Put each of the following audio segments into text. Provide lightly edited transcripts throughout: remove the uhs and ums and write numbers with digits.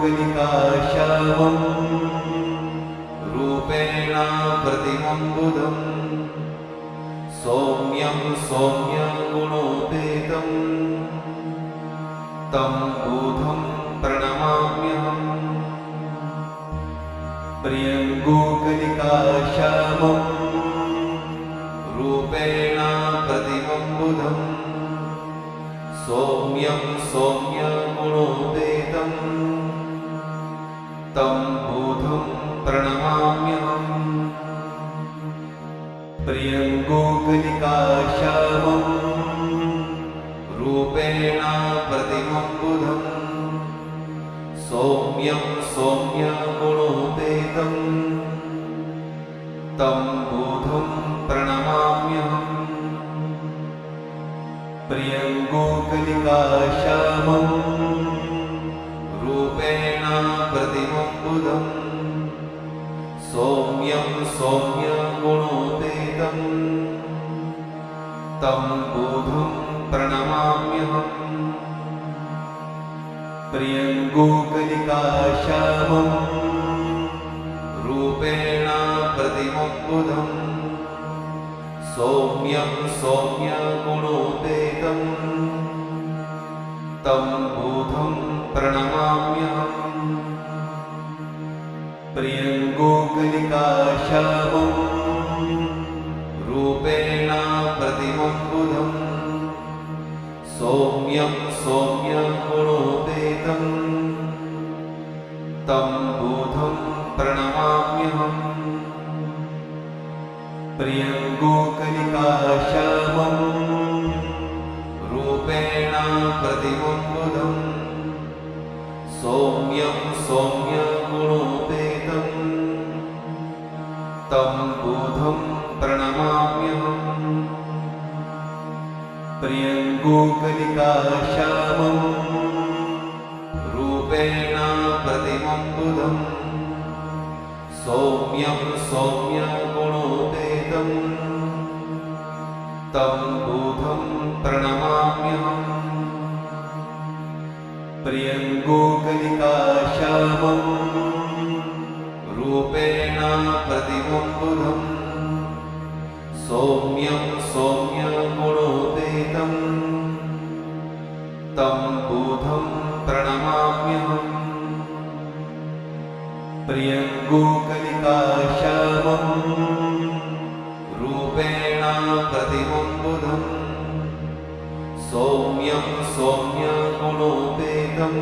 प्रियङ्गुकलिकाश्यामं रूपेण प्रतिमं बुधं सौम्यं सौम्यगुणोपेतं तं बुधं प्रणमाम्यहम्। प्रियङ्गुकलिकाश्यामं रूपेण प्रतिमं बुधं सौम्यं सौम्यगुणोपेतं तं बुधं प्रणमाम्यहम्। प्रियङ्गुकलिकाश्यामं रूपेण प्रतिमं बुधं सौम्यं सौम्यगुणोपेतं तं बुधं प्रणमाम्यहम्। प्रियङ्गुकलिकाश्यामं रूपेण प्रतिमं बुधं सौम्यं सौम्यगुणोपेतं तं बुधं प्रणमाम्यहम्। प्रियङ्गुकलिकाश्यामं रूपेण प्रतिमं बुधं सौम्यं सौम्यगुणोपेतं तं बुधं प्रणमाम्यहम्। प्रियङ्गुकलिकाश्यामं रूपेण प्रतिमं बुधं सौम्यं सौम्यगुणोपेतं तं बुधं प्रणमाम्यहम्। प्रियङ्गुकलिकाश्यामं रूपेण प्रतिमं बुधं सौम्यं सौम्यगुणोपेतं तं बुधं प्रणमाम्यहम्। प्रियङ्गुकलिकाश्यामं रूपेण प्रतिमं बुधं सौम्यं सौम्यगुणोपेतं तं बुधं प्रणमाम्यहम्। प्रियङ्गुकलिकाश्यामं रूपेण प्रतिमं बुधं सौम्यं सौम्यगुणोपेतं तं बुधं प्रणमाम्यहम्। प्रियङ्गुकलिकाश्यामं रूपेण प्रतिमं बुधं सौम्यं सौम्यगुणोपेतं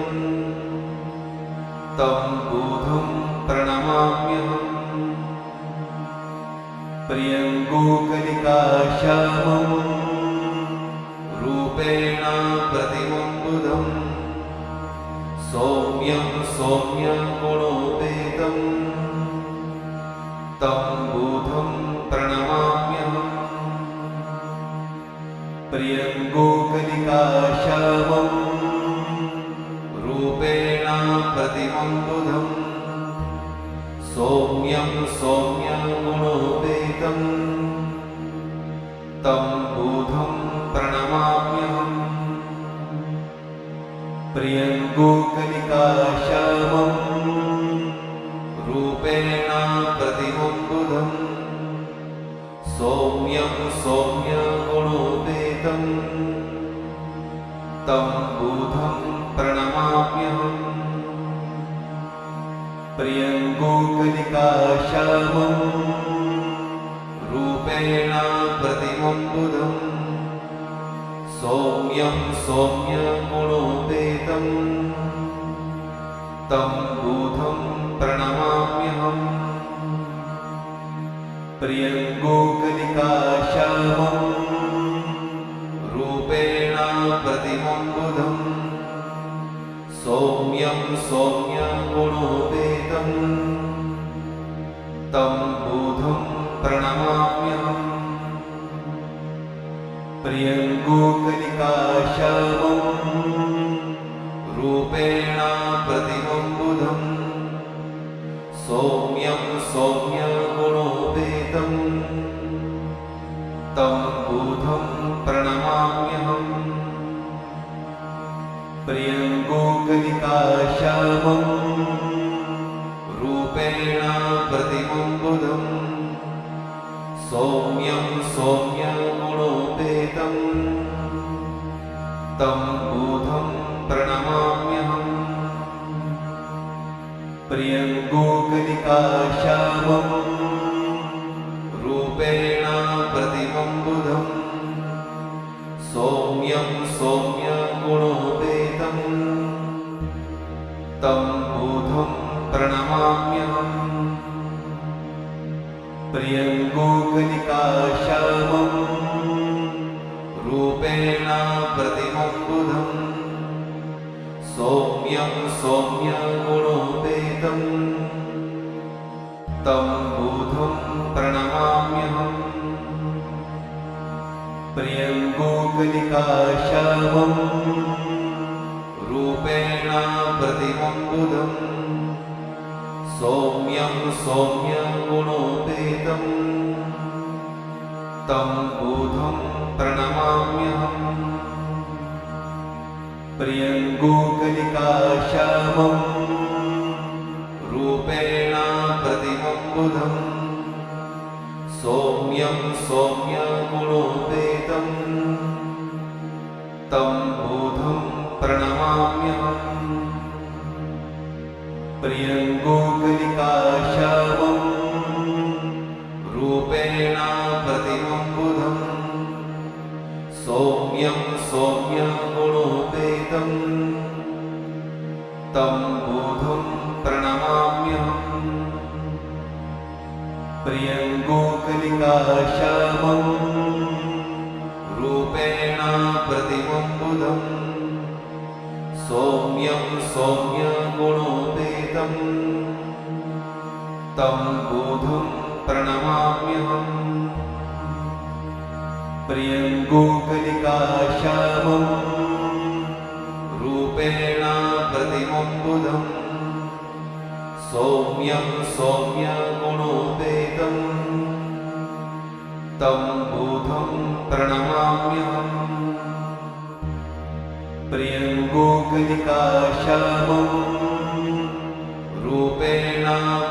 तं बुधं प्रणमाम्यहम्। प्रियङ्गुकलिकाश्यामं रूपेण प्रतिमं बुधं सौम्यं सौम्यगुणोपेतं तं बुधं प्रणमाम्यहम्। प्रियङ्गुकलिकाश्यामं रूपेण प्रतिमं बुधं सौम्यं सौम्यगुणोपेतं तं बुधं प्रणमाम्यहम्। प्रियङ्गुकलिकाश्यामं रूपेण प्रतिमं बुधं सौम्यं सौम्यगुणोपेतं तं बुधं प्रणमाम्यहम्। प्रियङ्गुकलिकाश्यामं रूपेण प्रतिमं बुधं सौम्यं सौम्यगुणोपेतं तं बुधं प्रणमाम्यहम्। प्रियङ्गुकलिकाश्यामं रूपेण प्रतिमं बुधं सौम्यं सौम्यगुणोपेतं तं बुधं प्रणमाम्यहम्। प्रियङ्गुकलिकाश्यामं रूपेण प्रतिमं बुधं सौम्यं सौम्यगुणोपेतं तं बुधं प्रणमाम्यहम्। प्रियङ्गुकलिकाश्यामं प्रियङ्गोकलिकाश्यामम् रूपेण प्रतिमं बुधं सौम्यं सौम्यगुणोपेतं तं बुधं प्रणमाम्यहम् प्रियङ्गोकलिकाश्यामम् रूपेण प्रतिमं बुधं सौम्यं सौम्यगुणोपेतं तं बुधं प्रणमाम्यहम् प्रियङ्गोकलिकाश्यामम् रूपेण प्रतिमं बुधं सौम्यं सौम्यगुणोपेतं तं बुधं प्रणमाम्यहम् प्रियङ्गोकलिकाश्यामम् रूपेण प्रतिमं बुधं सौम्यं सौम्यगुणोपेतं तं बुधं प्रणमाम्यहम् प्रियङ्गोकलिकाश्यामम् रूपेण प्रतिमं बुधं सौम्यं सौम्यगुणोपेतं तं बुधं प्रणमाम्यहम् प्रियङ्गोकलिकाश्यामम् रूपेण प्रतिमं बुधं सौम्यं सौम्यगुणोपेतं तं बुधं प्रणमाम्यहम् प्रियङ्गोकलिकाश्यामम् रूपेण प्रतिमं बुधं सौम्यं सौम्यगुणोपेतं तं बुधं प्रणमाम्यहम् प्रियङ्गोकलिकाश्यामम् रूपेण प्रतिमं बुधं सौम्यं सौम्यगुणोपेतं तं बुधं प्रणमाम्यहम् प्रियङ्गोकलिकाश्यामम् रूपेण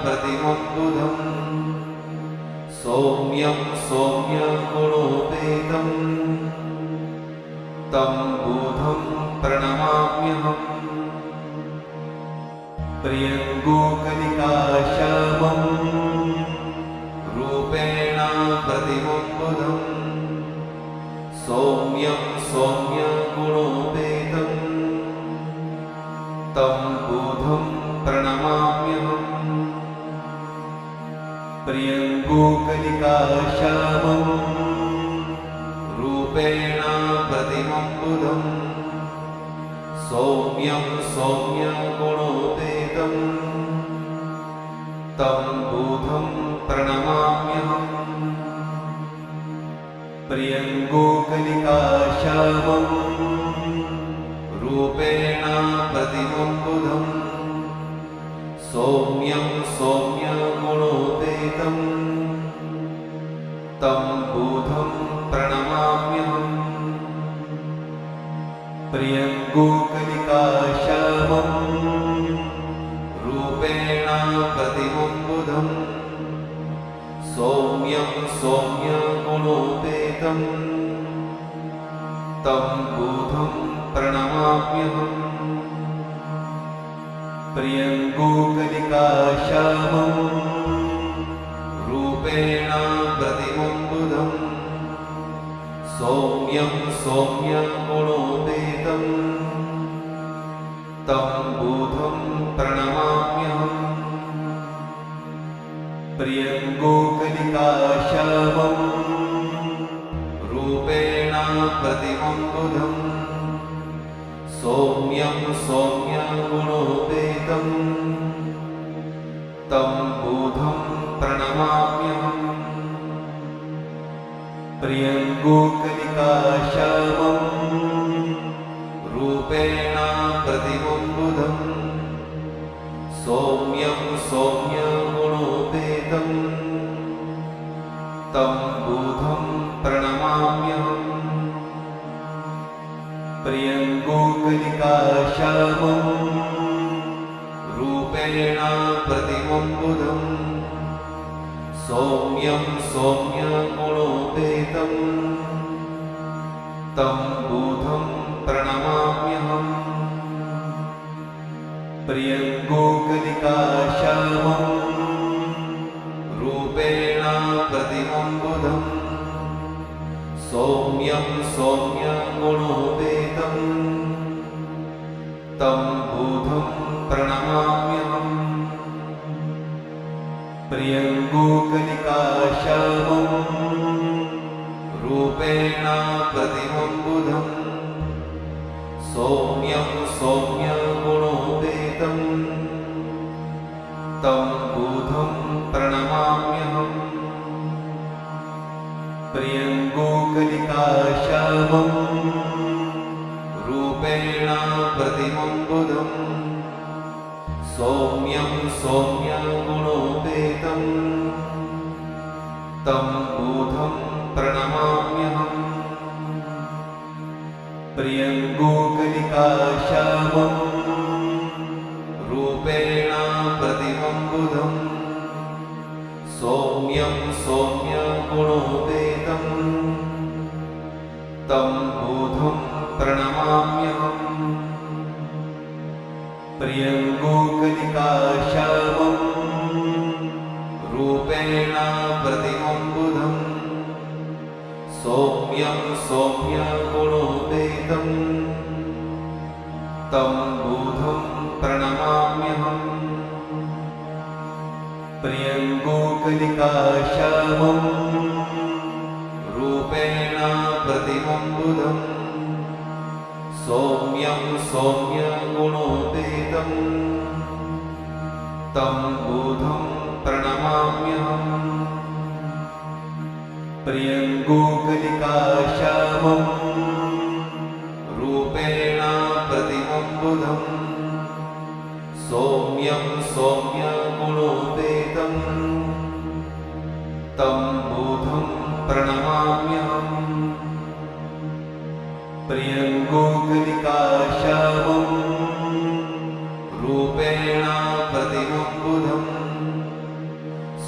प्रतिमं बुधं सौम्यं सौम्यगुणोपेतं तं बुधं प्रणमाम्यहम् प्रियङ्गोकलिकाश्यामम् रूपेण प्रतिमं बुधं सौम्यं सौम्यगुणोपेतं तं बुधं प्रणमाम्यहम् प्रियङ्गोकलिकाश्यामम् रूपेण प्रतिमं बुधं सौम्यं सौम्यगुणोपेतं तं बुधं प्रणमाम्यहम् प्रियङ्गोकलिकाश्यामम् रूपेण प्रतिमं बुधं सौम्यं सौम्यगुणोपेतं तं बुधं प्रणमाम्यहम् प्रियङ्गोकलिकाश्यामम् रूपेण प्रतिमं बुधं सौम्यं सौम्यगुणोपेतं तं बुधं प्रणमाम्यहम् प्रियङ्गोकलिकाश्यामम् रूपेण प्रतिमं बुधं सौम्यं सौम्यगुणोपेतं तं बुधं प्रणमाम्यहम् प्रियङ्गोकलिकाश्यामम् रूपेण प्रतिमं बुधं सौम्यं सौम्यगुणोपेतं तं बुधं प्रणमाम्यहम् प्रियङ्गोकलिकाश्यामम् रूपेण प्रतिमं बुधं सौम्यं सौम्यगुणोपेतं तं बुधं प्रणमाम्यहम् प्रियङ्गोकलिकाश्यामम् रूपेण प्रतिमं बुधं सौम्यं सौम्यगुणोपेतं तं बुधं प्रणमाम्यहम् प्रियङ्गुकलिकाश्यामं रूपेण प्रतिमं बुधं सौम्यं सौम्यगुणोपेतं तं बुधं प्रणमाम्यहम् प्रियङ्गुकलिकाश्यामं रूपेण प्रतिमं बुधं सौम्यं सौम्यगुणोपेतं तं बुधं प्रणमाम्यहम् प्रियङ्गुकलिकाश्यामं रूपेण प्रतिमं बुधं सौम्यं सौम्यगुणोपेतं तं बुधं प्रणमाम्यहम् प्रियङ्गुकलिकाश्यामं रूपेण प्रतिमं बुधं सौम्यं सौम्यगुणोपेतं तं बुधं प्रणमाम्यहम् प्रियङ्गुकलिकाश्यामं रूपेण प्रतिमं बुधं सौम्यं सौम्यगुणोपेतं तं बुधं प्रणमाम्यहम् प्रियङ्गुकलिकाश्यामं रूपेण प्रतिमं बुधं सौम्यं सौम्यगुणोपेतं तं बुधं प्रणमाम्यहम् प्रियङ्गुकलिकाश्यामं रूपेण प्रतिमं बुधं सौम्यं सौम्यगुणोपेतं तं बुधं प्रणमाम्यहम् प्रियङ्गुकलिकाश्यामं रूपेण प्रतिमं बुधं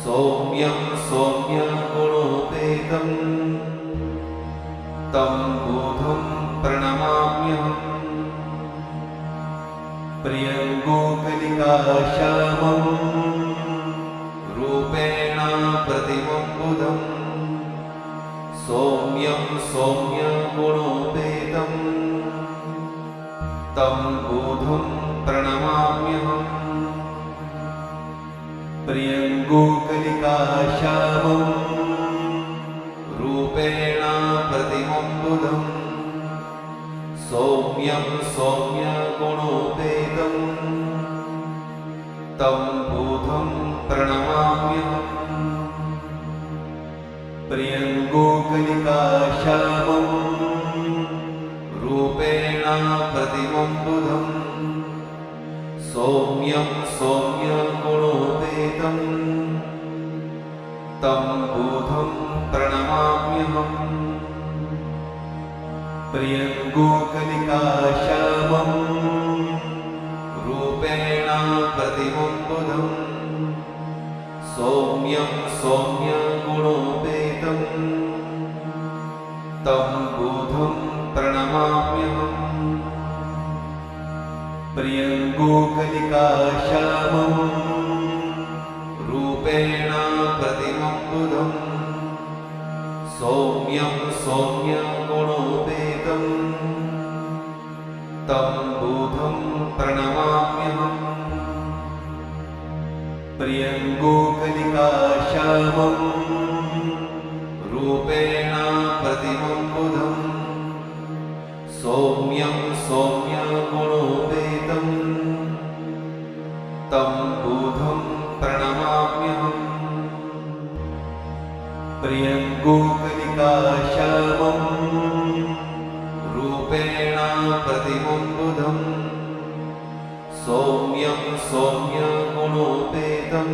सौम्यं सौम्यगुणोपेतं तं बुधं प्रणमाम्यहम् प्रियङ्गुकलिकाश्यामं रूपेण प्रतिमं बुधं सौम्यं सौम्यगुणोपेतं तं बुधं प्रणमाम्यहम् प्रियङ्गुकलिकाश्यामं रूपेण प्रतिमं बुधं सौम्यं सौम्यगुणोपेतं तं बुधं प्रणमाम्यहम् प्रियङ्गुकलिकाश्यामं रूपेण प्रतिमं बुधं सौम्यं सौम्यगुणोपेतं तं बुधं प्रणमाम्यहम् प्रियङ्गुकलिकाश्यामं रूपेण प्रतिमं बुधं सौम्यं सौम्यगुणोपेतं तं बुधं प्रणमाम्यहम् प्रियङ्गुकलिकाश्यामं रूपेण प्रतिमं बुधं सौम्यं सौम्यगुणोपेतं तं बुधं प्रणमाम्यहम् प्रियङ्गुकलिकाश्यामं रूपेण प्रतिमं बुधं सौम्यं सौम्यगुणोपेतं तं बुधं प्रणमाम्यहम् प्रियङ्गुकलिकाश्यामं रूपेण प्रतिमं बुधं सौम्यं सौम्यगुणोपेतं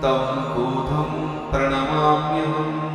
तं बुधं प्रणमाम्यहम्